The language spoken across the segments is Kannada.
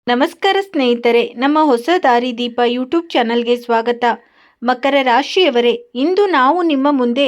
ನಮಸ್ಕಾರ ಸ್ನೇಹಿತರೆ, ನಮ್ಮ ಹೊಸ ದಾರಿದೀಪ ಯೂಟ್ಯೂಬ್ ಚಾನಲ್ಗೆ ಸ್ವಾಗತ. ಮಕರ ರಾಶಿಯವರೇ, ಇಂದು ನಾವು ನಿಮ್ಮ ಮುಂದೆ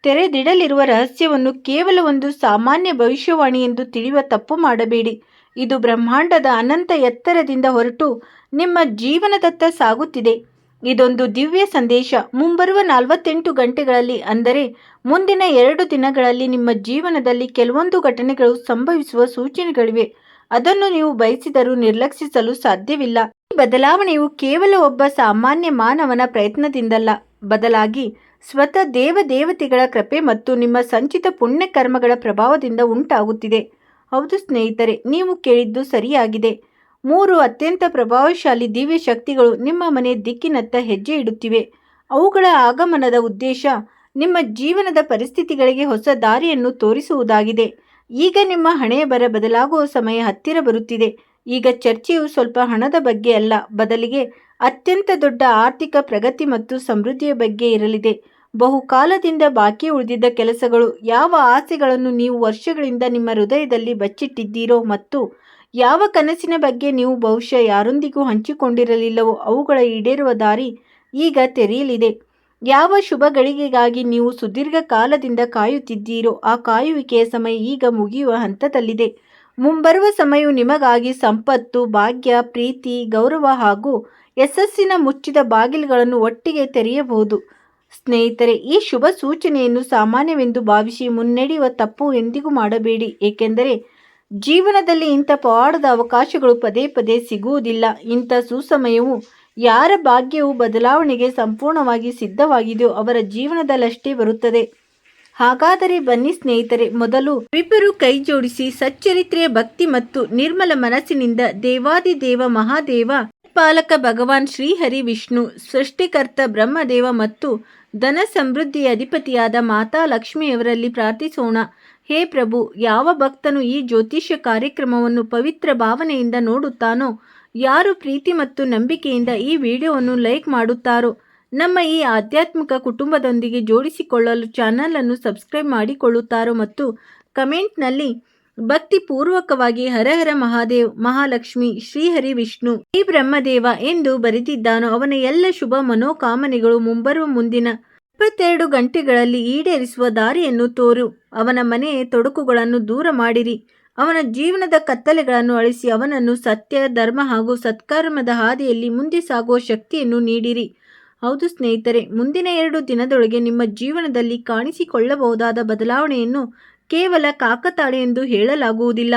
ತೆರೆದಿಡಲಿರುವ ರಹಸ್ಯವನ್ನು ಕೇವಲ ಒಂದು ಸಾಮಾನ್ಯ ಭವಿಷ್ಯವಾಣಿ ಎಂದು ತಿಳಿಯುವ ತಪ್ಪು ಮಾಡಬೇಡಿ. ಇದು ಬ್ರಹ್ಮಾಂಡದ ಅನಂತ ಎತ್ತರದಿಂದ ಹೊರಟು ನಿಮ್ಮ ಜೀವನದತ್ತ ಸಾಗುತ್ತಿದೆ. ಇದೊಂದು ದಿವ್ಯ ಸಂದೇಶ. ಮುಂಬರುವ 48 ಗಂಟೆಗಳಲ್ಲಿ, ಅಂದರೆ ಮುಂದಿನ 2 ದಿನಗಳಲ್ಲಿ ನಿಮ್ಮ ಜೀವನದಲ್ಲಿ ಕೆಲವೊಂದು ಘಟನೆಗಳು ಸಂಭವಿಸುವ ಸೂಚನೆಗಳಿವೆ. ಅದನ್ನು ನೀವು ಬಯಸಿದರೂ ನಿರ್ಲಕ್ಷಿಸಲು ಸಾಧ್ಯವಿಲ್ಲ. ಈ ಬದಲಾವಣೆಯು ಕೇವಲ ಒಬ್ಬ ಸಾಮಾನ್ಯ ಮಾನವನ ಪ್ರಯತ್ನದಿಂದಲ್ಲ, ಬದಲಾಗಿ ಸ್ವತಃ ದೇವತೆಗಳ ಕೃಪೆ ಮತ್ತು ನಿಮ್ಮ ಸಂಚಿತ ಪುಣ್ಯ ಕರ್ಮಗಳ ಪ್ರಭಾವದಿಂದ ಉಂಟಾಗುತ್ತಿದೆ. ಹೌದು ಸ್ನೇಹಿತರೆ, ನೀವು ಕೇಳಿದ್ದು ಸರಿಯಾಗಿದೆ. 3 ಅತ್ಯಂತ ಪ್ರಭಾವಶಾಲಿ ದಿವ್ಯ ಶಕ್ತಿಗಳು ನಿಮ್ಮ ಮನೆ ದಿಕ್ಕಿನತ್ತ ಹೆಜ್ಜೆ ಇಡುತ್ತಿವೆ. ಅವುಗಳ ಆಗಮನದ ಉದ್ದೇಶ ನಿಮ್ಮ ಜೀವನದ ಪರಿಸ್ಥಿತಿಗಳಿಗೆ ಹೊಸ ದಾರಿಯನ್ನು ತೋರಿಸುವುದಾಗಿದೆ. ಈಗ ನಿಮ್ಮ ಹಣೆಯ ಬರ ಬದಲಾಗುವ ಸಮಯ ಹತ್ತಿರ ಬರುತ್ತಿದೆ. ಈಗ ಚರ್ಚೆಯು ಸ್ವಲ್ಪ ಹಣದ ಬಗ್ಗೆ ಅಲ್ಲ, ಬದಲಿಗೆ ಅತ್ಯಂತ ದೊಡ್ಡ ಆರ್ಥಿಕ ಪ್ರಗತಿ ಮತ್ತು ಸಮೃದ್ಧಿಯ ಬಗ್ಗೆ ಇರಲಿದೆ. ಬಹುಕಾಲದಿಂದ ಬಾಕಿ ಉಳಿದಿದ್ದ ಕೆಲಸಗಳು, ಯಾವ ಆಸೆಗಳನ್ನು ನೀವು ವರ್ಷಗಳಿಂದ ನಿಮ್ಮ ಹೃದಯದಲ್ಲಿ ಬಚ್ಚಿಟ್ಟಿದ್ದೀರೋ ಮತ್ತು ಯಾವ ಕನಸಿನ ಬಗ್ಗೆ ನೀವು ಬಹುಶಃ ಯಾರೊಂದಿಗೂ ಹಂಚಿಕೊಂಡಿರಲಿಲ್ಲವೋ ಅವುಗಳ ಈಡೇರುವ ದಾರಿ ಈಗ ತೆರೆಯಲಿದೆ. ಯಾವ ಶುಭ ಗಳಿಗೆಗಾಗಿ ನೀವು ಸುದೀರ್ಘ ಕಾಲದಿಂದ ಕಾಯುತ್ತಿದ್ದೀರೋ ಆ ಕಾಯುವಿಕೆಯ ಸಮಯ ಈಗ ಮುಗಿಯುವ ಹಂತದಲ್ಲಿದೆ. ಮುಂಬರುವ ಸಮಯವು ನಿಮಗಾಗಿ ಸಂಪತ್ತು, ಭಾಗ್ಯ, ಪ್ರೀತಿ, ಗೌರವ ಹಾಗೂ ಯಶಸ್ಸಿನ ಮುಚ್ಚಿದ ಬಾಗಿಲುಗಳನ್ನು ಒಟ್ಟಿಗೆ ತೆರೆಯಬಹುದು. ಸ್ನೇಹಿತರೆ, ಈ ಶುಭ ಸೂಚನೆಯನ್ನು ಸಾಮಾನ್ಯವೆಂದು ಭಾವಿಸಿ ಮುನ್ನಡೆಯುವ ತಪ್ಪು ಎಂದಿಗೂ ಮಾಡಬೇಡಿ. ಏಕೆಂದರೆ ಜೀವನದಲ್ಲಿ ಇಂಥ ಪವಾಡದ ಅವಕಾಶಗಳು ಪದೇ ಪದೇ ಸಿಗುವುದಿಲ್ಲ. ಇಂಥ ಸುಸಮಯವು ಯಾರ ಭಾಗ್ಯವು ಬದಲಾವಣೆಗೆ ಸಂಪೂರ್ಣವಾಗಿ ಸಿದ್ಧವಾಗಿದೆಯೋ ಅವರ ಜೀವನದಲ್ಲಷ್ಟೇ ಬರುತ್ತದೆ. ಹಾಗಾದರೆ ಬನ್ನಿ ಸ್ನೇಹಿತರೆ, ಮೊದಲು ಇಬ್ಬರು ಕೈ ಜೋಡಿಸಿ ಸಚ್ಚರಿತ್ರೆಯ ಭಕ್ತಿ ಮತ್ತು ನಿರ್ಮಲ ಮನಸ್ಸಿನಿಂದ ದೇವಾದಿದೇವ ಮಹಾದೇವ, ಪಾಲಕ ಭಗವಾನ್ ಶ್ರೀಹರಿ ವಿಷ್ಣು, ಸೃಷ್ಟಿಕರ್ತ ಬ್ರಹ್ಮದೇವ ಮತ್ತು ಧನ ಸಮೃದ್ಧಿಯ ಅಧಿಪತಿಯಾದ ಮಾತಾ ಲಕ್ಷ್ಮಿಯವರಲ್ಲಿ ಪ್ರಾರ್ಥಿಸೋಣ. ಹೇ ಪ್ರಭು, ಯಾವ ಭಕ್ತನು ಈ ಜ್ಯೋತಿಷ್ಯ ಕಾರ್ಯಕ್ರಮವನ್ನು ಪವಿತ್ರ ಭಾವನೆಯಿಂದ ನೋಡುತ್ತಾನೋ, ಯಾರು ಪ್ರೀತಿ ಮತ್ತು ನಂಬಿಕೆಯಿಂದ ಈ ವಿಡಿಯೋವನ್ನು ಲೈಕ್ ಮಾಡುತ್ತಾರೋ, ನಮ್ಮ ಈ ಆಧ್ಯಾತ್ಮಿಕ ಕುಟುಂಬದೊಂದಿಗೆ ಜೋಡಿಸಿಕೊಳ್ಳಲು ಚಾನಲನ್ನು ಸಬ್ಸ್ಕ್ರೈಬ್ ಮಾಡಿಕೊಳ್ಳುತ್ತಾರೋ ಮತ್ತು ಕಮೆಂಟ್ನಲ್ಲಿ ಭಕ್ತಿಪೂರ್ವಕವಾಗಿ ಹರ ಹರ ಮಹಾದೇವ್, ಮಹಾಲಕ್ಷ್ಮಿ, ಶ್ರೀಹರಿ ವಿಷ್ಣು, ಶ್ರೀ ಬ್ರಹ್ಮದೇವ ಎಂದು ಬರೆದಿದ್ದಾನೋ ಅವನ ಎಲ್ಲ ಶುಭ ಮನೋಕಾಮನೆಗಳು ಮುಂಬರುವ ಮುಂದಿನ 22 ಗಂಟೆಗಳಲ್ಲಿ ಈಡೇರಿಸುವ ದಾರಿಯನ್ನು ತೋರು. ಅವನ ಮನೆಯ ತೊಡಕುಗಳನ್ನು ದೂರ ಮಾಡಿರಿ. ಅವನ ಜೀವನದ ಕತ್ತಲೆಗಳನ್ನು ಅಳಿಸಿ ಅವನನ್ನು ಸತ್ಯ, ಧರ್ಮ ಹಾಗೂ ಸತ್ಕರ್ಮದ ಹಾದಿಯಲ್ಲಿ ಮುಂದೆ ಸಾಗುವ ಶಕ್ತಿಯನ್ನು ನೀಡಿರಿ. ಹೌದು ಸ್ನೇಹಿತರೆ, ಮುಂದಿನ 2 ದಿನದೊಳಗೆ ನಿಮ್ಮ ಜೀವನದಲ್ಲಿ ಕಾಣಿಸಿಕೊಳ್ಳಬಹುದಾದ ಬದಲಾವಣೆಯನ್ನು ಕೇವಲ ಕಾಕತಾಳೆ ಎಂದು ಹೇಳಲಾಗುವುದಿಲ್ಲ.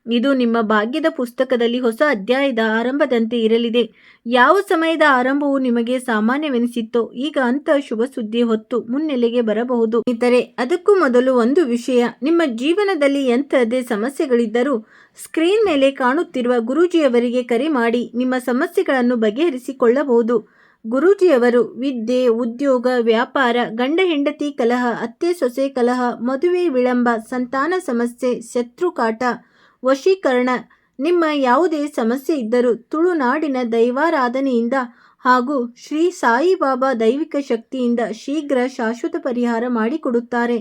ಇದು ನಿಮ್ಮ ಭಾಗ್ಯದ ಪುಸ್ತಕದಲ್ಲಿ ಹೊಸ ಅಧ್ಯಾಯದ ಆರಂಭದಂತೆ ಇರಲಿದೆ. ಯಾವ ಸಮಯದ ಆರಂಭವು ನಿಮಗೆ ಸಾಮಾನ್ಯವೆನಿಸಿತ್ತೋ ಈಗ ಅಂಥ ಶುಭ ಸುದ್ದಿ ಹೊತ್ತು ಮುನ್ನೆಲೆಗೆ ಬರಬಹುದು. ಸ್ನೇಹಿತರೆ, ಅದಕ್ಕೂ ಮೊದಲು ಒಂದು ವಿಷಯ. ನಿಮ್ಮ ಜೀವನದಲ್ಲಿ ಎಂಥದೇ ಸಮಸ್ಯೆಗಳಿದ್ದರೂ ಸ್ಕ್ರೀನ್ ಮೇಲೆ ಕಾಣುತ್ತಿರುವ ಗುರೂಜಿಯವರಿಗೆ ಕರೆ ಮಾಡಿ ನಿಮ್ಮ ಸಮಸ್ಯೆಗಳನ್ನು ಬಗೆಹರಿಸಿಕೊಳ್ಳಬಹುದು. ಗುರೂಜಿಯವರು ವಿದ್ಯೆ, ಉದ್ಯೋಗ, ವ್ಯಾಪಾರ, ಗಂಡ ಹೆಂಡತಿ ಕಲಹ, ಅತ್ತೆ ಸೊಸೆ ಕಲಹ, ಮದುವೆ ವಿಳಂಬ, ಸಂತಾನ ಸಮಸ್ಯೆ, ಶತ್ರುಕಾಟ, ವಶೀಕರಣ, ನಿಮ್ಮ ಯಾವುದೇ ಸಮಸ್ಯೆ ಇದ್ದರೂ ತುಳುನಾಡಿನ ದೈವಾರಾಧನೆಯಿಂದ ಹಾಗೂ ಶ್ರೀ ಸಾಯಿಬಾಬಾ ದೈವಿಕ ಶಕ್ತಿಯಿಂದ ಶೀಘ್ರ ಶಾಶ್ವತ ಪರಿಹಾರ ಮಾಡಿಕೊಡುತ್ತಾರೆ.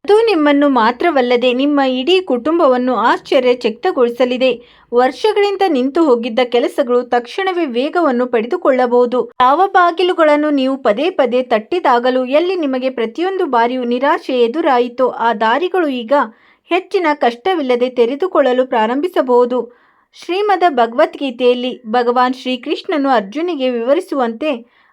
ಅದು ನಿಮ್ಮನ್ನು ಮಾತ್ರವಲ್ಲದೆ ನಿಮ್ಮ ಇಡೀ ಕುಟುಂಬವನ್ನು ಆಶ್ಚರ್ಯಚಕಿತಗೊಳಿಸಲಿದೆ. ವರ್ಷಗಳಿಂದ ನಿಂತು ಹೋಗಿದ್ದ ಕೆಲಸಗಳು ತಕ್ಷಣವೇ ವೇಗವನ್ನು ಪಡೆದುಕೊಳ್ಳಬಹುದು. ಯಾವ ಬಾಗಿಲುಗಳನ್ನು ನೀವು ಪದೇ ಪದೇ ತಟ್ಟಿದಾಗಲೂ ಎಲ್ಲಿ ನಿಮಗೆ ಪ್ರತಿಯೊಂದು ಬಾರಿಯೂ ನಿರಾಶೆ ಎದುರಾಯಿತೋ ಆ ದಾರಿಗಳು ಈಗ ಹೆಚ್ಚಿನ ಕಷ್ಟವಿಲ್ಲದೆ ತೆರೆದುಕೊಳ್ಳಲು ಪ್ರಾರಂಭಿಸಬಹುದು. ಶ್ರೀಮದ ಭಗವದ್ಗೀತೆಯಲ್ಲಿ ಭಗವಾನ್ ಶ್ರೀಕೃಷ್ಣನು ಅರ್ಜುನಿಗೆ ವಿವರಿಸುವಂತೆ,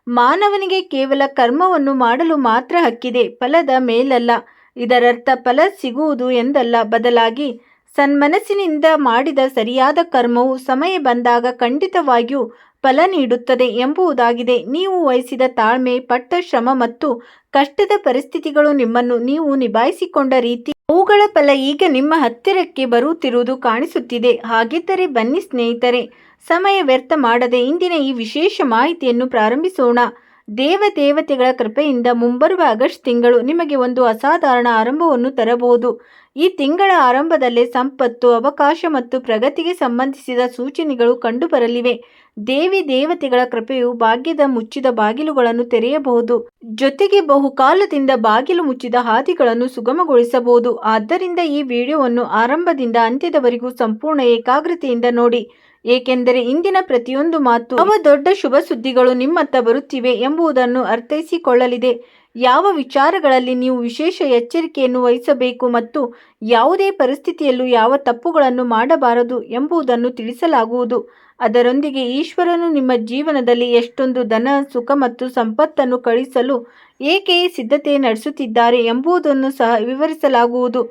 ಮಾನವನಿಗೆ ಕೇವಲ ಕರ್ಮವನ್ನು ಮಾಡಲು ಮಾತ್ರ ಹಕ್ಕಿದೆ, ಫಲದ ಮೇಲಲ್ಲ. ಇದರರ್ಥ ಫಲ ಸಿಗುವುದು ಎಂದಲ್ಲ, ಬದಲಾಗಿ ಸನ್ಮನಸ್ಸಿನಿಂದ ಮಾಡಿದ ಸರಿಯಾದ ಕರ್ಮವು ಸಮಯ ಬಂದಾಗ ಖಂಡಿತವಾಗಿಯೂ ಫಲ ನೀಡುತ್ತದೆ ಎಂಬುದಾಗಿದೆ. ನೀವು ವಹಿಸಿದ ತಾಳ್ಮೆ, ಪಟ್ಟ ಶ್ರಮ ಮತ್ತು ಕಷ್ಟದ ಪರಿಸ್ಥಿತಿಗಳು ನಿಮ್ಮನ್ನು ನೀವು ನಿಭಾಯಿಸಿಕೊಂಡ ರೀತಿ, ಅವುಗಳ ಫಲ ಈಗ ನಿಮ್ಮ ಹತ್ತಿರಕ್ಕೆ ಬರುತ್ತಿರುವುದು ಕಾಣಿಸುತ್ತಿದೆ. ಹಾಗಿದ್ದರೆ ಬನ್ನಿ ಸ್ನೇಹಿತರೆ, ಸಮಯ ವ್ಯರ್ಥ ಮಾಡದೆ ಇಂದಿನ ಈ ವಿಶೇಷ ಮಾಹಿತಿಯನ್ನು ಪ್ರಾರಂಭಿಸೋಣ. ದೇವತೆಗಳ ಕೃಪೆಯಿಂದ ಮುಂಬರುವ ಆಗಸ್ಟ್ ತಿಂಗಳು ನಿಮಗೆ ಒಂದು ಅಸಾಧಾರಣ ಆರಂಭವನ್ನು ತರಬಹುದು. ಈ ತಿಂಗಳ ಆರಂಭದಲ್ಲೇ ಸಂಪತ್ತು, ಅವಕಾಶ ಮತ್ತು ಪ್ರಗತಿಗೆ ಸಂಬಂಧಿಸಿದ ಸೂಚನೆಗಳು ಕಂಡುಬರಲಿವೆ. ದೇವತೆಗಳ ಕೃಪೆಯು ಭಾಗ್ಯದ ಮುಚ್ಚಿದ ಬಾಗಿಲುಗಳನ್ನು ತೆರೆಯಬಹುದು, ಜೊತೆಗೆ ಬಹುಕಾಲದಿಂದ ಬಾಗಿಲು ಮುಚ್ಚಿದ ಹಾದಿಗಳನ್ನು ಸುಗಮಗೊಳಿಸಬಹುದು. ಆದ್ದರಿಂದ ಈ ವಿಡಿಯೋವನ್ನು ಆರಂಭದಿಂದ ಅಂತ್ಯದವರೆಗೂ ಸಂಪೂರ್ಣ ಏಕಾಗ್ರತೆಯಿಂದ ನೋಡಿ. ಏಕೆಂದರೆ ಇಂದಿನ ಪ್ರತಿಯೊಂದು ಮಾತು ಯಾವ ದೊಡ್ಡ ಶುಭ ಸುದ್ದಿಗಳು ನಿಮ್ಮತ್ತ ಬರುತ್ತಿವೆ ಎಂಬುದನ್ನು ಅರ್ಥೈಸಿಕೊಳ್ಳಲಿದೆ. ಯಾವ ವಿಚಾರಗಳಲ್ಲಿ ನೀವು ವಿಶೇಷ ಎಚ್ಚರಿಕೆಯನ್ನು ವಹಿಸಬೇಕು ಮತ್ತು ಯಾವುದೇ ಪರಿಸ್ಥಿತಿಯಲ್ಲೂ ಯಾವ ತಪ್ಪುಗಳನ್ನು ಮಾಡಬಾರದು ಎಂಬುದನ್ನು ತಿಳಿಸಲಾಗುವುದು. ಅದರೊಂದಿಗೆ ಈಶ್ವರನು ನಿಮ್ಮ ಜೀವನದಲ್ಲಿ ಎಷ್ಟೊಂದು ಧನ, ಸುಖ ಮತ್ತು ಸಂಪತ್ತನ್ನು ಕಳುಹಿಸಲು ಏಕೆ ಸಿದ್ಧತೆ ನಡೆಸುತ್ತಿದ್ದಾರೆ ಎಂಬುದನ್ನು ಸಹ ವಿವರಿಸಲಾಗುವುದು.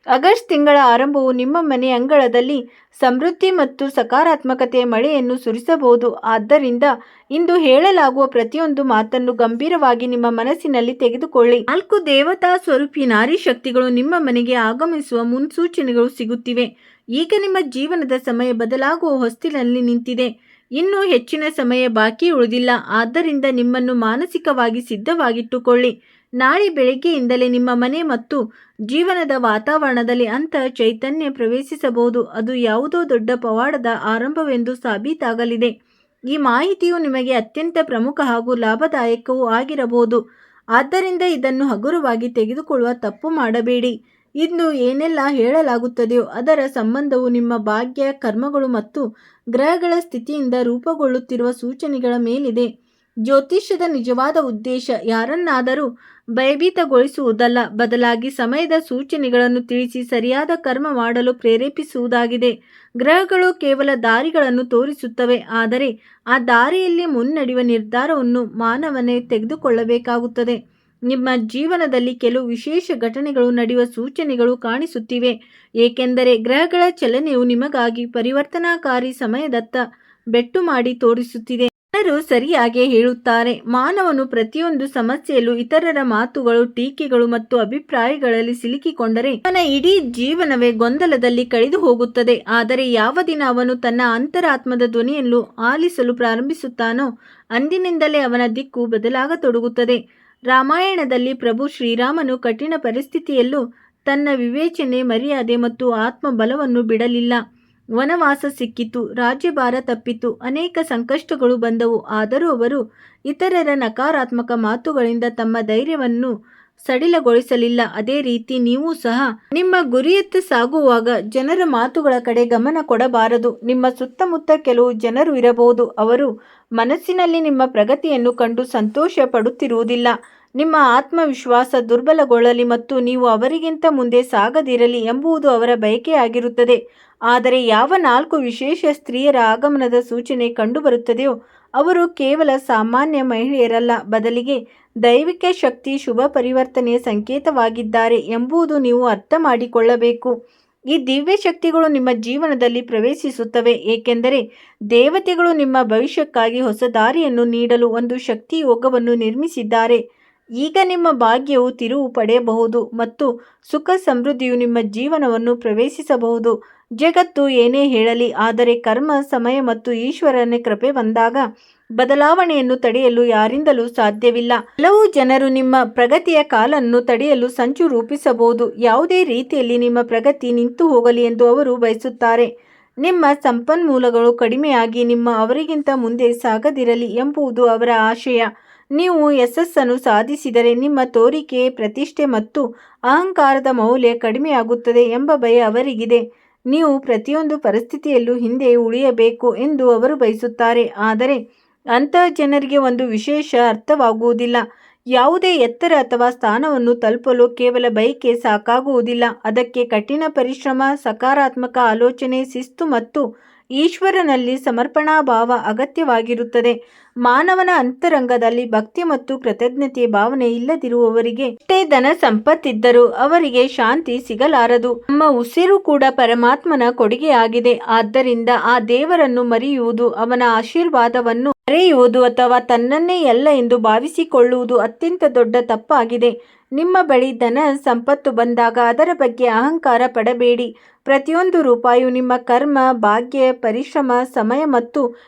ಆಗಸ್ಟ್ ತಿಂಗಳ ಆರಂಭವು ನಿಮ್ಮ ಮನೆ ಅಂಗಳದಲ್ಲಿ ಸಮೃದ್ಧಿ ಮತ್ತು ಸಕಾರಾತ್ಮಕತೆಯ ಮಳೆಯನ್ನು ಸುರಿಸಬಹುದು. ಆದ್ದರಿಂದ ಇಂದು ಹೇಳಲಾಗುವ ಪ್ರತಿಯೊಂದು ಮಾತನ್ನು ಗಂಭೀರವಾಗಿ ನಿಮ್ಮ ಮನಸ್ಸಿನಲ್ಲಿ ತೆಗೆದುಕೊಳ್ಳಿ. 4 ದೇವತಾ ಸ್ವರೂಪಿ ನಾರಿ ಶಕ್ತಿಗಳು ನಿಮ್ಮ ಮನೆಗೆ ಆಗಮಿಸುವ ಮುನ್ಸೂಚನೆಗಳು ಸಿಗುತ್ತಿವೆ. ಈಗ ನಿಮ್ಮ ಜೀವನದ ಸಮಯ ಬದಲಾಗುವ ಹೊಸ್ತಿಲಲ್ಲಿ ನಿಂತಿದೆ. ಇನ್ನೂ ಹೆಚ್ಚಿನ ಸಮಯ ಬಾಕಿ ಉಳಿದಿಲ್ಲ. ಆದ್ದರಿಂದ ನಿಮ್ಮನ್ನು ಮಾನಸಿಕವಾಗಿ ಸಿದ್ಧವಾಗಿಟ್ಟುಕೊಳ್ಳಿ. ನಾಳೆ ಬೆಳಗ್ಗೆಯಿಂದಲೇ ನಿಮ್ಮ ಮನೆ ಮತ್ತು ಜೀವನದ ವಾತಾವರಣದಲ್ಲಿ ಅಂತಹ ಚೈತನ್ಯ ಪ್ರವೇಶಿಸಬಹುದು. ಅದು ಯಾವುದೋ ದೊಡ್ಡ ಪವಾಡದ ಆರಂಭವೆಂದು ಸಾಬೀತಾಗಲಿದೆ. ಈ ಮಾಹಿತಿಯು ನಿಮಗೆ ಅತ್ಯಂತ ಪ್ರಮುಖ ಹಾಗೂ ಲಾಭದಾಯಕವೂ ಆಗಿರಬಹುದು. ಆದ್ದರಿಂದ ಇದನ್ನು ಹಗುರವಾಗಿ ತೆಗೆದುಕೊಳ್ಳುವ ತಪ್ಪು ಮಾಡಬೇಡಿ. ಇಂದು ಏನೆಲ್ಲ ಹೇಳಲಾಗುತ್ತದೆಯೋ ಅದರ ಸಂಬಂಧವು ನಿಮ್ಮ ಭಾಗ್ಯ, ಕರ್ಮಗಳು ಮತ್ತು ಗ್ರಹಗಳ ಸ್ಥಿತಿಯಿಂದ ರೂಪುಗೊಳ್ಳುತ್ತಿರುವ ಸೂಚನೆಗಳ ಮೇಲಿದೆ. ಜ್ಯೋತಿಷ್ಯದ ನಿಜವಾದ ಉದ್ದೇಶ ಯಾರನ್ನಾದರೂ ಭಯಭೀತಗೊಳಿಸುವುದಲ್ಲ, ಬದಲಾಗಿ ಸಮಯದ ಸೂಚನೆಗಳನ್ನು ತಿಳಿಸಿ ಸರಿಯಾದ ಕರ್ಮ ಮಾಡಲು ಪ್ರೇರೇಪಿಸುವುದಾಗಿದೆ. ಗ್ರಹಗಳು ಕೇವಲ ದಾರಿಗಳನ್ನು ತೋರಿಸುತ್ತವೆ, ಆದರೆ ಆ ದಾರಿಯಲ್ಲಿ ಮುನ್ನಡೆಯುವ ನಿರ್ಧಾರವನ್ನು ಮಾನವನೇ ತೆಗೆದುಕೊಳ್ಳಬೇಕಾಗುತ್ತದೆ. ನಿಮ್ಮ ಜೀವನದಲ್ಲಿ ಕೆಲವು ವಿಶೇಷ ಘಟನೆಗಳು ನಡೆಯುವ ಸೂಚನೆಗಳು ಕಾಣಿಸುತ್ತಿವೆ, ಏಕೆಂದರೆ ಗ್ರಹಗಳ ಚಲನೆಯು ನಿಮಗಾಗಿ ಪರಿವರ್ತನಾಕಾರಿ ಸಮಯದತ್ತ ಬೆಟ್ಟು ಮಾಡಿ ತೋರಿಸುತ್ತಿದೆ. ಜನರು ಸರಿಯಾಗಿ ಹೇಳುತ್ತಾರೆ, ಮಾನವನು ಪ್ರತಿಯೊಂದು ಸಮಸ್ಯೆಯಲ್ಲೂ ಇತರರ ಮಾತುಗಳು, ಟೀಕೆಗಳು ಮತ್ತು ಅಭಿಪ್ರಾಯಗಳಲ್ಲಿ ಸಿಲುಕಿಕೊಂಡರೆ ಅವನ ಇಡೀ ಜೀವನವೇ ಗೊಂದಲದಲ್ಲಿ ಕಳೆದು ಹೋಗುತ್ತದೆ. ಆದರೆ ಯಾವ ದಿನ ಅವನು ತನ್ನ ಅಂತರಾತ್ಮದ ಧ್ವನಿಯನ್ನು ಆಲಿಸಲು ಪ್ರಾರಂಭಿಸುತ್ತಾನೋ ಅಂದಿನಿಂದಲೇ ಅವನ ದಿಕ್ಕು ಬದಲಾಗತೊಡಗುತ್ತದೆ. ರಾಮಾಯಣದಲ್ಲಿ ಪ್ರಭು ಶ್ರೀರಾಮನು ಕಠಿಣ ಪರಿಸ್ಥಿತಿಯಲ್ಲೂ ತನ್ನ ವಿವೇಚನೆ, ಮರ್ಯಾದೆ ಮತ್ತು ಆತ್ಮಬಲವನ್ನು ಬಿಡಲಿಲ್ಲ. ವನವಾಸ ಸಿಕ್ಕಿತು, ರಾಜ್ಯಭಾರ ತಪ್ಪಿತು, ಅನೇಕ ಸಂಕಷ್ಟಗಳು ಬಂದವು. ಆದರೂ ಅವರು ಇತರರ ನಕಾರಾತ್ಮಕ ಮಾತುಗಳಿಂದ ತಮ್ಮ ಧೈರ್ಯವನ್ನು ಸಡಿಲಗೊಳಿಸಲಿಲ್ಲ. ಅದೇ ರೀತಿ ನೀವು ಸಹ ನಿಮ್ಮ ಗುರಿಯತ್ತ ಸಾಗುವಾಗ ಜನರ ಮಾತುಗಳ ಕಡೆ ಗಮನ ಕೊಡಬಾರದು. ನಿಮ್ಮ ಸುತ್ತಮುತ್ತ ಕೆಲವು ಜನರು ಇರಬಹುದು, ಅವರು ಮನಸ್ಸಿನಲ್ಲಿ ನಿಮ್ಮ ಪ್ರಗತಿಯನ್ನು ಕಂಡು ಸಂತೋಷ ಪಡುತ್ತಿರುವುದಿಲ್ಲ. ನಿಮ್ಮ ಆತ್ಮವಿಶ್ವಾಸ ದುರ್ಬಲಗೊಳ್ಳಲಿ ಮತ್ತು ನೀವು ಅವರಿಗಿಂತ ಮುಂದೆ ಸಾಗದಿರಲಿ ಎಂಬುದು ಅವರ ಬಯಕೆಯಾಗಿರುತ್ತದೆ. ಆದರೆ ಯಾವ 4 ವಿಶೇಷ ಸ್ತ್ರೀಯರ ಆಗಮನದ ಸೂಚನೆ ಕಂಡುಬರುತ್ತದೆಯೋ ಅವರು ಕೇವಲ ಸಾಮಾನ್ಯ ಮಹಿಳೆಯರಲ್ಲ, ಬದಲಿಗೆ ದೈವಿಕ ಶಕ್ತಿ, ಶುಭ ಪರಿವರ್ತನೆಯ ಸಂಕೇತವಾಗಿದ್ದಾರೆ ಎಂಬುದು ನೀವು ಅರ್ಥ ಮಾಡಿಕೊಳ್ಳಬೇಕು. ಈ ದಿವ್ಯ ಶಕ್ತಿಗಳು ನಿಮ್ಮ ಜೀವನದಲ್ಲಿ ಪ್ರವೇಶಿಸುತ್ತವೆ, ಏಕೆಂದರೆ ದೇವತೆಗಳು ನಿಮ್ಮ ಭವಿಷ್ಯಕ್ಕಾಗಿ ಹೊಸ ದಾರಿಯನ್ನು ನೀಡಲು ಒಂದು ಶಕ್ತಿ ಯೋಗವನ್ನು ನಿರ್ಮಿಸಿದ್ದಾರೆ. ಈಗ ನಿಮ್ಮ ಭಾಗ್ಯವು ತಿರುವು ಪಡೆಯಬಹುದು ಮತ್ತು ಸುಖ ಸಮೃದ್ಧಿಯು ನಿಮ್ಮ ಜೀವನವನ್ನು ಪ್ರವೇಶಿಸಬಹುದು. ಜಗತ್ತು ಏನೇ ಹೇಳಲಿ, ಆದರೆ ಕರ್ಮ, ಸಮಯ ಮತ್ತು ಈಶ್ವರನ ಕೃಪೆ ಬಂದಾಗ ಬದಲಾವಣೆಯನ್ನು ತಡೆಯಲು ಯಾರಿಂದಲೂ ಸಾಧ್ಯವಿಲ್ಲ. ಹಲವು ಜನರು ನಿಮ್ಮ ಪ್ರಗತಿಯ ಕಾಲನ್ನು ತಡೆಯಲು ಸಂಚು ರೂಪಿಸಬಹುದು. ಯಾವುದೇ ರೀತಿಯಲ್ಲಿ ನಿಮ್ಮ ಪ್ರಗತಿ ನಿಂತು ಹೋಗಲಿ ಎಂದು ಅವರು ಬಯಸುತ್ತಾರೆ. ನಿಮ್ಮ ಸಂಪನ್ಮೂಲಗಳು ಕಡಿಮೆಯಾಗಿ ನಿಮ್ಮ ಅವರಿಗಿಂತ ಮುಂದೆ ಸಾಗದಿರಲಿ ಎಂಬುದು ಅವರ ಆಶಯ. ನೀವು ಯಶಸ್ಸನ್ನು ಸಾಧಿಸಿದರೆ ನಿಮ್ಮ ತೋರಿಕೆ, ಪ್ರತಿಷ್ಠೆ ಮತ್ತು ಅಹಂಕಾರದ ಮೌಲ್ಯ ಕಡಿಮೆಯಾಗುತ್ತದೆ ಎಂಬ ಭಯ ಅವರಿಗಿದೆ. ನೀವು ಪ್ರತಿಯೊಂದು ಪರಿಸ್ಥಿತಿಯಲ್ಲೂ ಹಿಂದೆ ಉಳಿಯಬೇಕು ಎಂದು ಅವರು ಬಯಸುತ್ತಾರೆ, ಆದರೆ ಅಂತಹ ಜನರಿಗೆ ಒಂದು ವಿಶೇಷ ಅರ್ಥವಾಗುವುದಿಲ್ಲ. ಯಾವುದೇ ಎತ್ತರ ಅಥವಾ ಸ್ಥಾನವನ್ನು ತಲುಪಲು ಕೇವಲ ಬಯಕೆ ಸಾಕಾಗುವುದಿಲ್ಲ. ಅದಕ್ಕೆ ಕಠಿಣ ಪರಿಶ್ರಮ, ಸಕಾರಾತ್ಮಕ ಆಲೋಚನೆ, ಶಿಸ್ತು ಮತ್ತು ಈಶ್ವರನಲ್ಲಿ ಸಮರ್ಪಣಾ ಭಾವ ಅಗತ್ಯವಾಗಿರುತ್ತದೆ. ಮಾನವನ ಅಂತರಂಗದಲ್ಲಿ ಭಕ್ತಿ ಮತ್ತು ಕೃತಜ್ಞತೆಯ ಭಾವನೆ ಇಲ್ಲದಿರುವವರಿಗೆ ಎಷ್ಟೇ ಧನ ಸಂಪತ್ತಿದ್ದರೂ ಅವರಿಗೆ ಶಾಂತಿ ಸಿಗಲಾರದು. ನಮ್ಮ ಉಸಿರು ಕೂಡ ಪರಮಾತ್ಮನ ಕೊಡುಗೆಯಾಗಿದೆ. ಆದ್ದರಿಂದ ಆ ದೇವರನ್ನು ಮರೆಯುವುದು, ಅವನ ಆಶೀರ್ವಾದವನ್ನು ಮರೆಯುವುದು ಅಥವಾ ತನ್ನನ್ನೇ ಎಲ್ಲ ಎಂದು ಭಾವಿಸಿಕೊಳ್ಳುವುದು ಅತ್ಯಂತ ದೊಡ್ಡ ತಪ್ಪಾಗಿದೆ. ನಿಮ್ಮ ಬಳಿ ಧನ ಸಂಪತ್ತು ಬಂದಾಗ ಅದರ ಬಗ್ಗೆ ಅಹಂಕಾರ ಪಡಬೇಡಿ. ಪ್ರತಿಯೊಂದು ರೂಪಾಯಿಯು ನಿಮ್ಮ ಕರ್ಮ, ಭಾಗ್ಯ, ಪರಿಶ್ರಮ, ಸಮಯ ಮತ್ತು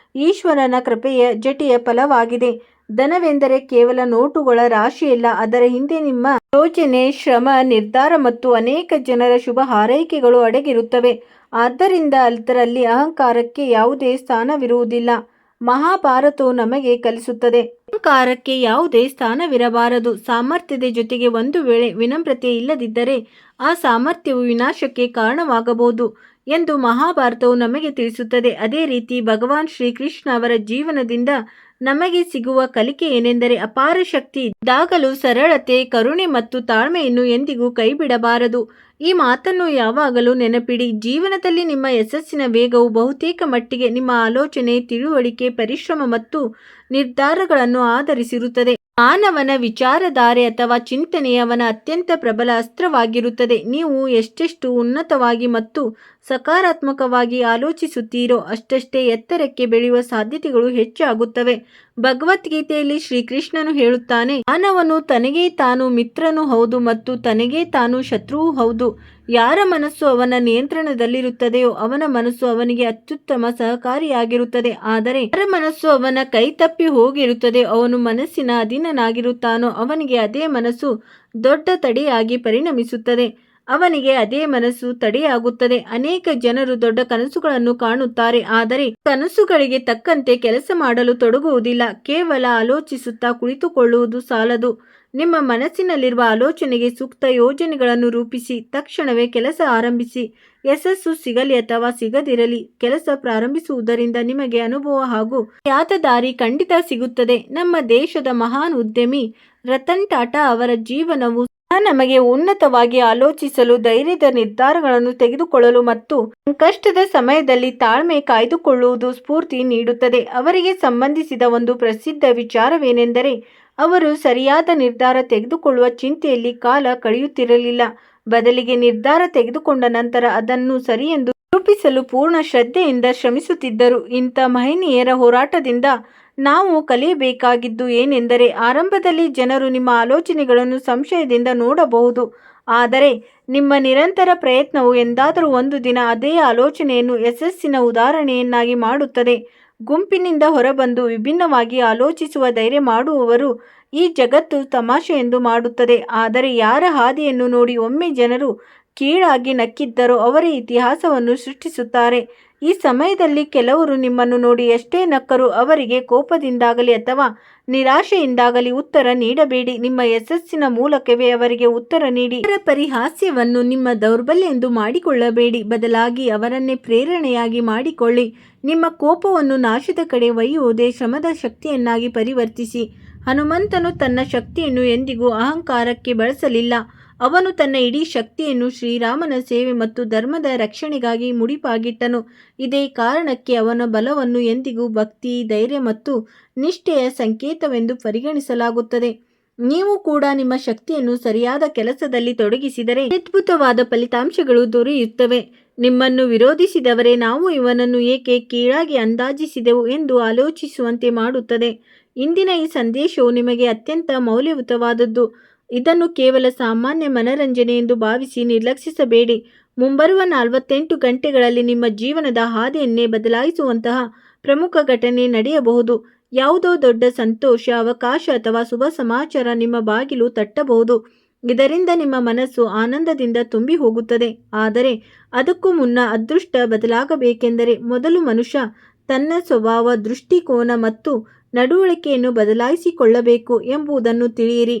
ಈಶ್ವರನ ಕೃಪೆಯ ಜಟೆಯ ಫಲವಾಗಿದೆ. ಧನವೆಂದರೆ ಕೇವಲ ನೋಟುಗಳ ರಾಶಿಯಲ್ಲ, ಅದರ ಹಿಂದೆ ನಿಮ್ಮ ಯೋಜನೆ, ಶ್ರಮ, ನಿರ್ಧಾರ ಮತ್ತು ಅನೇಕ ಜನರ ಶುಭ ಹಾರೈಕೆಗಳು ಅಡಗಿರುತ್ತವೆ. ಆದ್ದರಿಂದ ಅದರಲ್ಲಿ ಅಹಂಕಾರಕ್ಕೆ ಯಾವುದೇ ಸ್ಥಾನವಿರುವುದಿಲ್ಲ. ಮಹಾಭಾರತವು ನಮಗೆ ಕಲಿಸುತ್ತದೆ, ಅಹಂಕಾರಕ್ಕೆ ಯಾವುದೇ ಸ್ಥಾನವಿರಬಾರದು. ಸಾಮರ್ಥ್ಯದ ಜೊತೆಗೆ ಒಂದು ವೇಳೆ ವಿನಮ್ರತೆ ಇಲ್ಲದಿದ್ದರೆ ಆ ಸಾಮರ್ಥ್ಯವು ವಿನಾಶಕ್ಕೆ ಕಾರಣವಾಗಬಹುದು. ಎಂದು ಮಹಾಭಾರತವು ನಮಗೆ ತಿಳಿಸುತ್ತದೆ. ಅದೇ ರೀತಿ ಭಗವಾನ್ ಶ್ರೀಕೃಷ್ಣ ಅವರ ಜೀವನದಿಂದ ನಮಗೆ ಸಿಗುವ ಕಲಿಕೆ ಏನೆಂದರೆ, ಅಪಾರ ಶಕ್ತಿ ಇದ್ದಾಗಲೂ ಸರಳತೆ, ಕರುಣೆ ಮತ್ತು ತಾಳ್ಮೆಯನ್ನು ಎಂದಿಗೂ ಕೈಬಿಡಬಾರದು. ಈ ಮಾತನ್ನು ಯಾವಾಗಲೂ ನೆನಪಿಡಿ. ಜೀವನದಲ್ಲಿ ನಿಮ್ಮ ಯಶಸ್ಸಿನ ವೇಗವು ಬಹುತೇಕ ಮಟ್ಟಿಗೆ ನಿಮ್ಮ ಆಲೋಚನೆ, ತಿಳುವಳಿಕೆ, ಪರಿಶ್ರಮ ಮತ್ತು ನಿರ್ಧಾರಗಳನ್ನು ಆಧರಿಸಿರುತ್ತದೆ. ಮಾನವನ ವಿಚಾರಧಾರೆ ಅಥವಾ ಚಿಂತನೆ ಅವನ ಅತ್ಯಂತ ಪ್ರಬಲ ಅಸ್ತ್ರವಾಗಿರುತ್ತದೆ. ನೀವು ಎಷ್ಟೆಷ್ಟು ಉನ್ನತವಾಗಿ ಮತ್ತು ಸಕಾರಾತ್ಮಕವಾಗಿ ಆಲೋಚಿಸುತ್ತೀರೋ ಅಷ್ಟಷ್ಟೇ ಎತ್ತರಕ್ಕೆ ಬೆಳೆಯುವ ಸಾಧ್ಯತೆಗಳು ಹೆಚ್ಚಾಗುತ್ತವೆ. ಭಗವದ್ಗೀತೆಯಲ್ಲಿ ಶ್ರೀಕೃಷ್ಣನು ಹೇಳುತ್ತಾನೆ, ಮಾನವನು ತನಗೇ ತಾನು ಮಿತ್ರನೂ ಹೌದು ಮತ್ತು ತನಗೇ ತಾನು ಶತ್ರುವೂ ಹೌದು. ಯಾರ ಮನಸ್ಸು ಅವನ ನಿಯಂತ್ರಣದಲ್ಲಿರುತ್ತದೆಯೋ ಅವನ ಮನಸ್ಸು ಅವನಿಗೆ ಅತ್ಯುತ್ತಮ ಸಹಕಾರಿಯಾಗಿರುತ್ತದೆ. ಆದರೆ ಯಾರ ಮನಸ್ಸು ಅವನ ಕೈ ತಪ್ಪಿ ಹೋಗಿರುತ್ತದೆಯೋ, ಅವನು ಮನಸ್ಸಿನ ಅಧೀನನಾಗಿರುತ್ತಾನೋ ಅವನಿಗೆ ಅದೇ ಮನಸ್ಸು ದೊಡ್ಡ ತಡೆಯಾಗಿ ಪರಿಣಮಿಸುತ್ತದೆ. ಅನೇಕ ಜನರು ದೊಡ್ಡ ಕನಸುಗಳನ್ನು ಕಾಣುತ್ತಾರೆ, ಆದರೆ ಕನಸುಗಳಿಗೆ ತಕ್ಕಂತೆ ಕೆಲಸ ಮಾಡಲು ತೊಡಗುವುದಿಲ್ಲ. ಕೇವಲ ಆಲೋಚಿಸುತ್ತಾ ಕುಳಿತುಕೊಳ್ಳುವುದು ಸಾಲದು. ನಿಮ್ಮ ಮನಸ್ಸಿನಲ್ಲಿರುವ ಆಲೋಚನೆಗೆ ಸೂಕ್ತ ಯೋಜನೆಗಳನ್ನು ರೂಪಿಸಿ ತಕ್ಷಣವೇ ಕೆಲಸ ಆರಂಭಿಸಿ. ಯಶಸ್ಸು ಸಿಗಲಿ ಅಥವಾ ಸಿಗದಿರಲಿ, ಕೆಲಸ ಪ್ರಾರಂಭಿಸುವುದರಿಂದ ನಿಮಗೆ ಅನುಭವ ಹಾಗೂ ಸರಿಯಾದ ದಾರಿ ಖಂಡಿತ ಸಿಗುತ್ತದೆ. ನಮ್ಮ ದೇಶದ ಮಹಾನ್ ಉದ್ಯಮಿ ರತನ್ ಟಾಟಾ ಅವರ ಜೀವನವು ನಮಗೆ ಉನ್ನತವಾಗಿ ಆಲೋಚಿಸಲು, ಧೈರ್ಯದ ನಿರ್ಧಾರಗಳನ್ನು ತೆಗೆದುಕೊಳ್ಳಲು ಮತ್ತು ಸಂಕಷ್ಟದ ಸಮಯದಲ್ಲಿ ತಾಳ್ಮೆ ಕಾಯ್ದುಕೊಳ್ಳುವುದು ಸ್ಫೂರ್ತಿ ನೀಡುತ್ತದೆ. ಅವರಿಗೆ ಸಂಬಂಧಿಸಿದ ಒಂದು ಪ್ರಸಿದ್ಧ ವಿಚಾರವೇನೆಂದರೆ, ಅವರು ಸರಿಯಾದ ನಿರ್ಧಾರ ತೆಗೆದುಕೊಳ್ಳುವ ಚಿಂತೆಯಲ್ಲಿ ಕಾಲ ಕಳೆಯುತ್ತಿರಲಿಲ್ಲ. ಬದಲಿಗೆ ನಿರ್ಧಾರ ತೆಗೆದುಕೊಂಡ ನಂತರ ಅದನ್ನು ಸರಿಯೆಂದು ನಿರೂಪಿಸಲು ಪೂರ್ಣ ಶ್ರದ್ಧೆಯಿಂದ ಶ್ರಮಿಸುತ್ತಿದ್ದರು. ಇಂಥ ಮಹನೀಯರ ಹೋರಾಟದಿಂದ ನಾವು ಕಲಿಯಬೇಕಾಗಿದ್ದು ಏನೆಂದರೆ, ಆರಂಭದಲ್ಲಿ ಜನರು ನಿಮ್ಮ ಆಲೋಚನೆಗಳನ್ನು ಸಂಶಯದಿಂದ ನೋಡಬಹುದು, ಆದರೆ ನಿಮ್ಮ ನಿರಂತರ ಪ್ರಯತ್ನವು ಎಂದಾದರೂ ಒಂದು ದಿನ ಅದೇ ಆಲೋಚನೆಯನ್ನು ಯಶಸ್ಸಿನ ಉದಾಹರಣೆಯನ್ನಾಗಿ ಮಾಡುತ್ತದೆ. ಗುಂಪಿನಿಂದ ಹೊರಬಂದು ವಿಭಿನ್ನವಾಗಿ ಆಲೋಚಿಸುವ ಧೈರ್ಯ ಮಾಡುವವರು ಈ ಜಗತ್ತು ತಮಾಷೆಯೆಂದು ಮಾಡುತ್ತದೆ. ಆದರೆ ಯಾರ ಹಾದಿಯನ್ನು ನೋಡಿ ಒಮ್ಮೆ ಜನರು ಕೀಳಾಗಿ ನಕ್ಕಿದ್ದರೋ ಅವರೇ ಇತಿಹಾಸವನ್ನು ಸೃಷ್ಟಿಸುತ್ತಾರೆ. ಈ ಸಮಯದಲ್ಲಿ ಕೆಲವರು ನಿಮ್ಮನ್ನು ನೋಡಿ ಎಷ್ಟೇ ನಕ್ಕರೂ ಅವರಿಗೆ ಕೋಪದಿಂದಾಗಲಿ ಅಥವಾ ನಿರಾಶೆಯಿಂದಾಗಲಿ ಉತ್ತರ ನೀಡಬೇಡಿ. ನಿಮ್ಮ ಯಶಸ್ಸಿನ ಮೂಲಕವೇ ಅವರಿಗೆ ಉತ್ತರ ನೀಡಿ. ಅವರ ಪರಿಹಾಸ್ಯವನ್ನು ನಿಮ್ಮ ದೌರ್ಬಲ್ಯ ಎಂದು ಮಾಡಿಕೊಳ್ಳಬೇಡಿ, ಬದಲಾಗಿ ಅವರನ್ನೇ ಪ್ರೇರಣೆಯಾಗಿ ಮಾಡಿಕೊಳ್ಳಿ. ನಿಮ್ಮ ಕೋಪವನ್ನು ನಾಶದ ಕಡೆ ಒಯ್ಯುವುದೇ ಶ್ರಮದ ಶಕ್ತಿಯನ್ನಾಗಿ ಪರಿವರ್ತಿಸಿ. ಹನುಮಂತನು ತನ್ನ ಶಕ್ತಿಯನ್ನು ಎಂದಿಗೂ ಅಹಂಕಾರಕ್ಕೆ ಬಳಸಲಿಲ್ಲ. ಅವನು ತನ್ನ ಇಡೀ ಶಕ್ತಿಯನ್ನು ಶ್ರೀರಾಮನ ಸೇವೆ ಮತ್ತು ಧರ್ಮದ ರಕ್ಷಣೆಗಾಗಿ ಮುಡಿಪಾಗಿಟ್ಟನು. ಇದೇ ಕಾರಣಕ್ಕೆ ಅವನ ಬಲವನ್ನು ಎಂದಿಗೂ ಭಕ್ತಿ, ಧೈರ್ಯ ಮತ್ತು ನಿಷ್ಠೆಯ ಸಂಕೇತವೆಂದು ಪರಿಗಣಿಸಲಾಗುತ್ತದೆ. ನೀವು ಕೂಡ ನಿಮ್ಮ ಶಕ್ತಿಯನ್ನು ಸರಿಯಾದ ಕೆಲಸದಲ್ಲಿ ತೊಡಗಿಸಿದರೆ ಅದ್ಭುತವಾದ ಫಲಿತಾಂಶಗಳು ದೊರೆಯುತ್ತವೆ. ನಿಮ್ಮನ್ನು ವಿರೋಧಿಸಿದವರೇ ನಾವು ಇವನನ್ನು ಏಕೆ ಕೀಳಾಗಿ ಅಂದಾಜಿಸಿದೆವು ಎಂದು ಆಲೋಚಿಸುವಂತೆ ಮಾಡುತ್ತದೆ. ಇಂದಿನ ಈ ಸಂದೇಶವು ನಿಮಗೆ ಅತ್ಯಂತ ಮೌಲ್ಯಯುತವಾದದ್ದು. ಇದನ್ನು ಕೇವಲ ಸಾಮಾನ್ಯ ಮನರಂಜನೆ ಎಂದು ಭಾವಿಸಿ ನಿರ್ಲಕ್ಷಿಸಬೇಡಿ. ಮುಂಬರುವ 48 ಗಂಟೆಗಳಲ್ಲಿ ನಿಮ್ಮ ಜೀವನದ ಹಾದಿಯನ್ನೇ ಬದಲಾಯಿಸುವಂತಹ ಪ್ರಮುಖ ಘಟನೆ ನಡೆಯಬಹುದು. ಯಾವುದೋ ದೊಡ್ಡ ಸಂತೋಷ, ಅವಕಾಶ ಅಥವಾ ಶುಭ ಸಮಾಚಾರ ನಿಮ್ಮ ಬಾಗಿಲು ತಟ್ಟಬಹುದು. ಇದರಿಂದ ನಿಮ್ಮ ಮನಸ್ಸು ಆನಂದದಿಂದ ತುಂಬಿ ಹೋಗುತ್ತದೆ. ಆದರೆ ಅದಕ್ಕೂ ಮುನ್ನ ಅದೃಷ್ಟ ಬದಲಾಗಬೇಕೆಂದರೆ ಮೊದಲು ಮನುಷ್ಯ ತನ್ನ ಸ್ವಭಾವ, ದೃಷ್ಟಿಕೋನ ಮತ್ತು ನಡವಳಿಕೆಯನ್ನು ಬದಲಾಯಿಸಿಕೊಳ್ಳಬೇಕು ಎಂಬುದನ್ನು ತಿಳಿಯಿರಿ.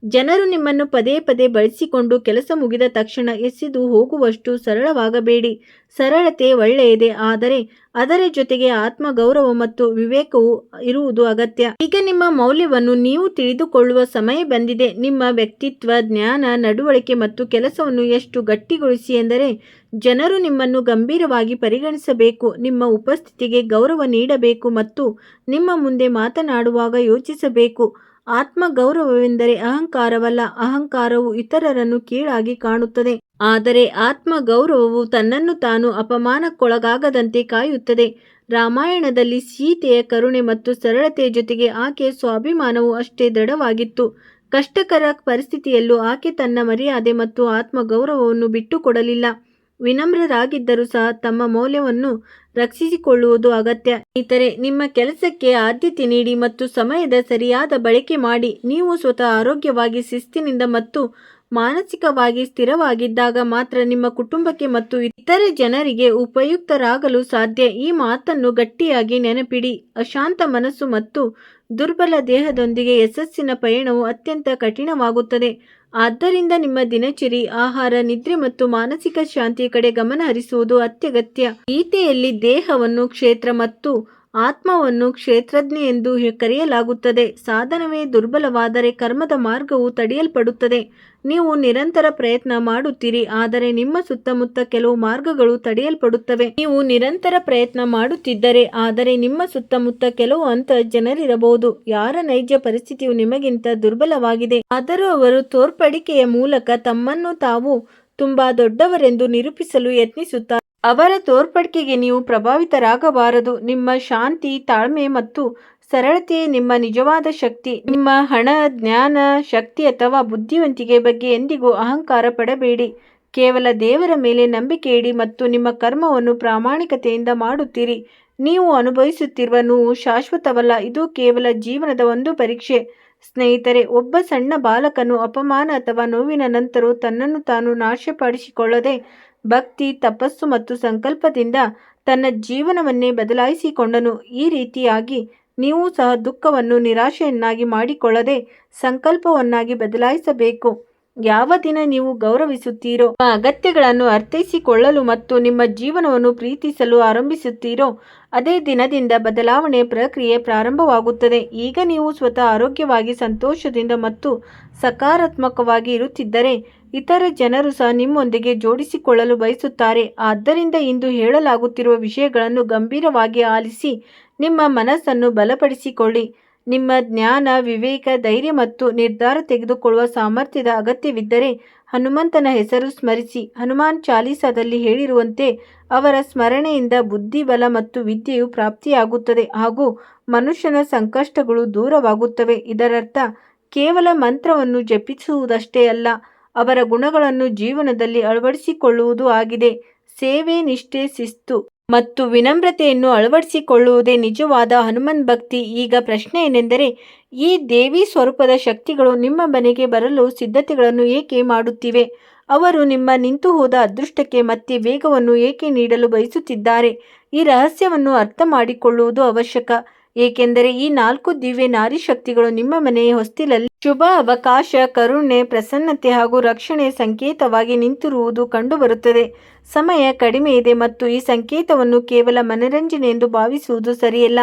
ಜನರು ನಿಮ್ಮನ್ನು ಪದೇ ಪದೇ ಬಳಸಿಕೊಂಡು ಕೆಲಸ ಮುಗಿದ ತಕ್ಷಣ ಎಸೆದು ಹೋಗುವಷ್ಟು ಸರಳವಾಗಬೇಡಿ. ಸರಳತೆ ಒಳ್ಳೆಯದೇ, ಆದರೆ ಅದರ ಜೊತೆಗೆ ಆತ್ಮಗೌರವ ಮತ್ತು ವಿವೇಕವೂ ಇರುವುದು ಅಗತ್ಯ. ಈಗ ನಿಮ್ಮ ಮೌಲ್ಯವನ್ನು ನೀವು ತಿಳಿದುಕೊಳ್ಳುವ ಸಮಯ ಬಂದಿದೆ. ನಿಮ್ಮ ವ್ಯಕ್ತಿತ್ವ, ಜ್ಞಾನ, ನಡವಳಿಕೆ ಮತ್ತು ಕೆಲಸವನ್ನು ಎಷ್ಟು ಗಟ್ಟಿಗೊಳಿಸಿ ಎಂದರೆ ಜನರು ನಿಮ್ಮನ್ನು ಗಂಭೀರವಾಗಿ ಪರಿಗಣಿಸಬೇಕು, ನಿಮ್ಮ ಉಪಸ್ಥಿತಿಗೆ ಗೌರವ ನೀಡಬೇಕು ಮತ್ತು ನಿಮ್ಮ ಮುಂದೆ ಮಾತನಾಡುವಾಗ ಯೋಚಿಸಬೇಕು. ಆತ್ಮಗೌರವವೆಂದರೆ ಅಹಂಕಾರವಲ್ಲ. ಅಹಂಕಾರವು ಇತರರನ್ನು ಕೀಳಾಗಿ ಕಾಣುತ್ತದೆ, ಆದರೆ ಆತ್ಮಗೌರವವು ತನ್ನನ್ನು ತಾನು ಅಪಮಾನಕ್ಕೊಳಗಾಗದಂತೆ ಕಾಯುತ್ತದೆ. ರಾಮಾಯಣದಲ್ಲಿ ಸೀತೆಯ ಕರುಣೆ ಮತ್ತು ಸರಳತೆಯ ಜೊತೆಗೆ ಆಕೆಯ ಸ್ವಾಭಿಮಾನವು ಅಷ್ಟೇ ದೃಢವಾಗಿತ್ತು. ಕಷ್ಟಕರ ಪರಿಸ್ಥಿತಿಯಲ್ಲೂ ಆಕೆ ತನ್ನ ಮರ್ಯಾದೆ ಮತ್ತು ಆತ್ಮಗೌರವವನ್ನು ಬಿಟ್ಟುಕೊಡಲಿಲ್ಲ. ವಿನಮ್ರರಾಗಿದ್ದರೂ ಸಹ ತಮ್ಮ ಮೌಲ್ಯವನ್ನು ರಕ್ಷಿಸಿಕೊಳ್ಳುವುದು ಅಗತ್ಯ. ಸ್ನೇಹಿತರೆ, ನಿಮ್ಮ ಕೆಲಸಕ್ಕೆ ಆದ್ಯತೆ ನೀಡಿ ಮತ್ತು ಸಮಯದ ಸರಿಯಾದ ಬಳಕೆ ಮಾಡಿ. ನೀವು ಸ್ವತಃ ಆರೋಗ್ಯವಾಗಿ, ಶಿಸ್ತಿನಿಂದ ಮತ್ತು ಮಾನಸಿಕವಾಗಿ ಸ್ಥಿರವಾಗಿದ್ದಾಗ ಮಾತ್ರ ನಿಮ್ಮ ಕುಟುಂಬಕ್ಕೆ ಮತ್ತು ಇತರ ಜನರಿಗೆ ಉಪಯುಕ್ತರಾಗಲು ಸಾಧ್ಯ. ಈ ಮಾತನ್ನು ಗಟ್ಟಿಯಾಗಿ ನೆನಪಿಡಿ. ಅಶಾಂತ ಮನಸ್ಸು ಮತ್ತು ದುರ್ಬಲ ದೇಹದೊಂದಿಗೆ ಯಶಸ್ಸಿನ ಪಯಣವು ಅತ್ಯಂತ ಕಠಿಣವಾಗುತ್ತದೆ. ಆದ್ದರಿಂದ ನಿಮ್ಮ ದಿನಚರಿ, ಆಹಾರ, ನಿದ್ರೆ ಮತ್ತು ಮಾನಸಿಕ ಶಾಂತಿಯ ಕಡೆ ಗಮನ ಹರಿಸುವುದು ಅತ್ಯಗತ್ಯ. ಗೀತೆಯಲ್ಲಿ ದೇಹವನ್ನು ಕ್ಷೇತ್ರ ಮತ್ತು ಆತ್ಮವನ್ನು ಕ್ಷೇತ್ರಜ್ಞ ಎಂದು ಕರೆಯಲಾಗುತ್ತದೆ. ಸಾಧನವೇ ದುರ್ಬಲವಾದರೆ ಕರ್ಮದ ಮಾರ್ಗವು ತಡೆಯಲ್ಪಡುತ್ತದೆ. ನೀವು ನಿರಂತರ ಪ್ರಯತ್ನ ಮಾಡುತ್ತೀರಿ, ಆದರೆ ನಿಮ್ಮ ಸುತ್ತಮುತ್ತ ಕೆಲವು ಮಾರ್ಗಗಳು ತಡೆಯಲ್ಪಡುತ್ತವೆ. ನೀವು ನಿರಂತರ ಪ್ರಯತ್ನ ಮಾಡುತ್ತಿದ್ದರೆ, ಆದರೆ ನಿಮ್ಮ ಸುತ್ತಮುತ್ತ ಕೆಲವು ಜನರಿರಬಹುದು ಯಾರ ನೈಜ ಪರಿಸ್ಥಿತಿಯು ನಿಮಗಿಂತ ದುರ್ಬಲವಾಗಿದೆ. ಆದರೂ ಅವರು ತೋರ್ಪಡಿಕೆಯ ಮೂಲಕ ತಮ್ಮನ್ನು ತಾವು ತುಂಬಾ ದೊಡ್ಡವರೆಂದು ನಿರೂಪಿಸಲು ಯತ್ನಿಸುತ್ತಾರೆ. ಅವರ ತೋರ್ಪಡಿಕೆಗೆ ನೀವು ಪ್ರಭಾವಿತರಾಗಬಾರದು. ನಿಮ್ಮ ಶಾಂತಿ, ತಾಳ್ಮೆ ಮತ್ತು ಸರಳತೆಯೇ ನಿಮ್ಮ ನಿಜವಾದ ಶಕ್ತಿ. ನಿಮ್ಮ ಹಣ, ಜ್ಞಾನ, ಶಕ್ತಿ ಅಥವಾ ಬುದ್ಧಿವಂತಿಕೆ ಬಗ್ಗೆ ಎಂದಿಗೂ ಅಹಂಕಾರ ಪಡಬೇಡಿ. ಕೇವಲ ದೇವರ ಮೇಲೆ ನಂಬಿಕೆ ಇಡಿ ಮತ್ತು ನಿಮ್ಮ ಕರ್ಮವನ್ನು ಪ್ರಾಮಾಣಿಕತೆಯಿಂದ ಮಾಡುತ್ತೀರಿ. ನೀವು ಅನುಭವಿಸುತ್ತಿರುವ ನೋವು ಶಾಶ್ವತವಲ್ಲ, ಇದು ಕೇವಲ ಜೀವನದ ಒಂದು ಪರೀಕ್ಷೆ. ಸ್ನೇಹಿತರೆ, ಒಬ್ಬ ಸಣ್ಣ ಬಾಲಕನು ಅಪಮಾನ ಅಥವಾ ನೋವಿನ ನಂತರ ತನ್ನನ್ನು ತಾನು ನಾಶಪಡಿಸಿಕೊಳ್ಳದೆ ಭಕ್ತಿ, ತಪಸ್ಸು ಮತ್ತು ಸಂಕಲ್ಪದಿಂದ ತನ್ನ ಜೀವನವನ್ನೇ ಬದಲಾಯಿಸಿಕೊಂಡನು. ಈ ರೀತಿಯಾಗಿ ನೀವು ಸಹ ದುಃಖವನ್ನು ನಿರಾಶೆಯನ್ನಾಗಿ ಮಾಡಿಕೊಳ್ಳದೆ ಸಂಕಲ್ಪವನ್ನಾಗಿ ಬದಲಾಯಿಸಬೇಕು. ಯಾವ ದಿನ ನೀವು ಗೌರವಿಸುತ್ತೀರೋ, ನಿಮ್ಮ ಅಗತ್ಯಗಳನ್ನು ಅರ್ಥೈಸಿಕೊಳ್ಳಲು ಮತ್ತು ನಿಮ್ಮ ಜೀವನವನ್ನು ಪ್ರೀತಿಸಲು ಆರಂಭಿಸುತ್ತೀರೋ, ಅದೇ ದಿನದಿಂದ ಬದಲಾವಣೆಯ ಪ್ರಕ್ರಿಯೆ ಪ್ರಾರಂಭವಾಗುತ್ತದೆ. ಈಗ ನೀವು ಸ್ವತಃ ಆರೋಗ್ಯವಾಗಿ, ಸಂತೋಷದಿಂದ ಮತ್ತು ಸಕಾರಾತ್ಮಕವಾಗಿ ಇರುತ್ತಿದ್ದರೆ, ಇತರ ಜನರು ಸಹ ನಿಮ್ಮೊಂದಿಗೆ ಜೋಡಿಸಿಕೊಳ್ಳಲು ಬಯಸುತ್ತಾರೆ. ಆದ್ದರಿಂದ ಇಂದು ಹೇಳಲಾಗುತ್ತಿರುವ ವಿಷಯಗಳನ್ನು ಗಂಭೀರವಾಗಿ ಆಲಿಸಿ ನಿಮ್ಮ ಮನಸ್ಸನ್ನು ಬಲಪಡಿಸಿಕೊಳ್ಳಿ. ನಿಮ್ಮ ಜ್ಞಾನ, ವಿವೇಕ, ಧೈರ್ಯ ಮತ್ತು ನಿರ್ಧಾರ ತೆಗೆದುಕೊಳ್ಳುವ ಸಾಮರ್ಥ್ಯದ ಅಗತ್ಯವಿದ್ದರೆ ಹನುಮಂತನ ಹೆಸರು ಸ್ಮರಿಸಿ. ಹನುಮಾನ್ ಚಾಲೀಸಾದಲ್ಲಿ ಹೇಳಿರುವಂತೆ, ಅವರ ಸ್ಮರಣೆಯಿಂದ ಬುದ್ಧಿಬಲ ಮತ್ತು ವಿದ್ಯೆಯು ಪ್ರಾಪ್ತಿಯಾಗುತ್ತದೆ ಹಾಗೂ ಮನುಷ್ಯನ ಸಂಕಷ್ಟಗಳು ದೂರವಾಗುತ್ತವೆ. ಇದರರ್ಥ ಕೇವಲ ಮಂತ್ರವನ್ನು ಜಪಿಸುವುದಷ್ಟೇ ಅಲ್ಲ, ಅವರ ಗುಣಗಳನ್ನು ಜೀವನದಲ್ಲಿ ಅಳವಡಿಸಿಕೊಳ್ಳುವುದು ಆಗಿದೆ. ಸೇವೆ, ನಿಷ್ಠೆ, ಶಿಸ್ತು ಮತ್ತು ವಿನಮ್ರತೆಯನ್ನು ಅಳವಡಿಸಿಕೊಳ್ಳುವುದೇ ನಿಜವಾದ ಹನುಮನ್ ಭಕ್ತಿ. ಈಗ ಪ್ರಶ್ನೆ ಏನೆಂದರೆ, ಈ ದೇವಿ ಸ್ವರೂಪದ ಶಕ್ತಿಗಳು ನಿಮ್ಮ ಮನೆಗೆ ಬರಲು ಸಿದ್ಧತೆಗಳನ್ನು ಏಕೆ ಮಾಡುತ್ತಿವೆ? ಅವರು ನಿಮ್ಮ ನಿಂತುಹೋದ ಅದೃಷ್ಟಕ್ಕೆ ಮತ್ತೆ ವೇಗವನ್ನು ಏಕೆ ನೀಡಲು ಬಯಸುತ್ತಿದ್ದಾರೆ? ಈ ರಹಸ್ಯವನ್ನು ಅರ್ಥ ಮಾಡಿಕೊಳ್ಳುವುದು ಅವಶ್ಯಕ, ಏಕೆಂದರೆ ಈ 4 ದಿವ್ಯ ನಾರಿ ಶಕ್ತಿಗಳು ನಿಮ್ಮ ಮನೆಯ ಹೊಸ್ತಿಲಲ್ಲಿ ಶುಭ ಅವಕಾಶ, ಕರುಣೆ, ಪ್ರಸನ್ನತೆ ಹಾಗೂ ರಕ್ಷಣೆಯ ಸಂಕೇತವಾಗಿ ನಿಂತಿರುವುದು ಕಂಡುಬರುತ್ತದೆ. ಸಮಯ ಕಡಿಮೆ ಇದೆ ಮತ್ತು ಈ ಸಂಕೇತವನ್ನು ಕೇವಲ ಮನರಂಜನೆ ಎಂದು ಭಾವಿಸುವುದು ಸರಿಯಲ್ಲ.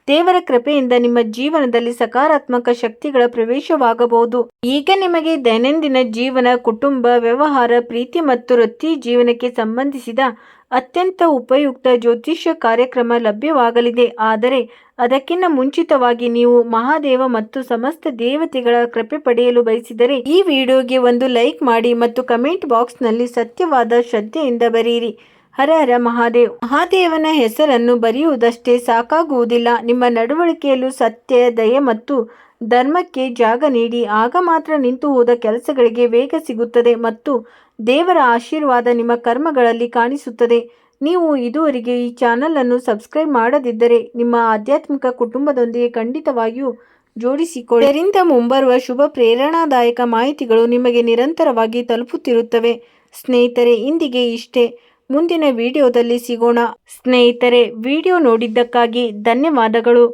ದೇವರ ಕೃಪೆಯಿಂದ ನಿಮ್ಮ ಜೀವನದಲ್ಲಿ ಸಕಾರಾತ್ಮಕ ಶಕ್ತಿಗಳ ಪ್ರವೇಶವಾಗಬಹುದು. ಈಗ ನಿಮಗೆ ದೈನಂದಿನ ಜೀವನ, ಕುಟುಂಬ, ವ್ಯವಹಾರ, ಪ್ರೀತಿ ಮತ್ತು ವೃತ್ತಿ ಜೀವನಕ್ಕೆ ಸಂಬಂಧಿಸಿದ ಅತ್ಯಂತ ಉಪಯುಕ್ತ ಜ್ಯೋತಿಷ್ಯ ಕಾರ್ಯಕ್ರಮ ಲಭ್ಯವಾಗಲಿದೆ. ಆದರೆ ಅದಕ್ಕಿಂತ ಮುಂಚಿತವಾಗಿ ನೀವು ಮಹಾದೇವ ಮತ್ತು ಸಮಸ್ತ ದೇವತೆಗಳ ಕೃಪೆ ಪಡೆಯಲು ಬಯಸಿದರೆ ಈ ವಿಡಿಯೋಗೆ ಒಂದು ಲೈಕ್ ಮಾಡಿ ಮತ್ತು ಕಮೆಂಟ್ ಬಾಕ್ಸ್ನಲ್ಲಿ ಸತ್ಯವಾದ ಶ್ರದ್ಧೆಯಿಂದ ಬರೆಯಿರಿ. ಹರ ಹರ ಮಹಾದೇವ್. ಮಹಾದೇವನ ಹೆಸರನ್ನು ಬರೆಯುವುದಷ್ಟೇ ಸಾಕಾಗುವುದಿಲ್ಲ. ನಿಮ್ಮ ನಡವಳಿಕೆಯಲ್ಲೂ ಸತ್ಯ, ದಯೆ ಮತ್ತು ಧರ್ಮಕ್ಕೆ ಜಾಗ ನೀಡಿ. ಆಗ ಮಾತ್ರ ನಿಂತು ಹೋದ ಕೆಲಸಗಳಿಗೆ ವೇಗ ಸಿಗುತ್ತದೆ ಮತ್ತು ದೇವರ ಆಶೀರ್ವಾದ ನಿಮ್ಮ ಕರ್ಮಗಳಲ್ಲಿ ಕಾಣಿಸುತ್ತದೆ. ನೀವು ಇದುವರೆಗೆ ಈ ಚಾನಲ್ ಅನ್ನು ಸಬ್ಸ್ಕ್ರೈಬ್ ಮಾಡದಿದ್ದರೆ ನಿಮ್ಮ ಆಧ್ಯಾತ್ಮಿಕ ಕುಟುಂಬದೊಂದಿಗೆ ಖಂಡಿತವಾಗಿಯೂ ಜೋಡಿಸಿಕೊಳ್ಳಿ. ಇದರಿಂದ ಮುಂಬರುವ ಶುಭ ಪ್ರೇರಣಾದಾಯಕ ಮಾಹಿತಿಗಳು ನಿಮಗೆ ನಿರಂತರವಾಗಿ ತಲುಪುತ್ತಿರುತ್ತವೆ. ಸ್ನೇಹಿತರೆ, ಇಂದಿಗೆ ಇಷ್ಟೇ. ಮುಂದಿನ ವಿಡಿಯೋದಲ್ಲಿ ಸಿಗೋಣ. ಸ್ನೇಹಿತರೆ, ವಿಡಿಯೋ ನೋಡಿದ್ದಕ್ಕಾಗಿ ಧನ್ಯವಾದಗಳು.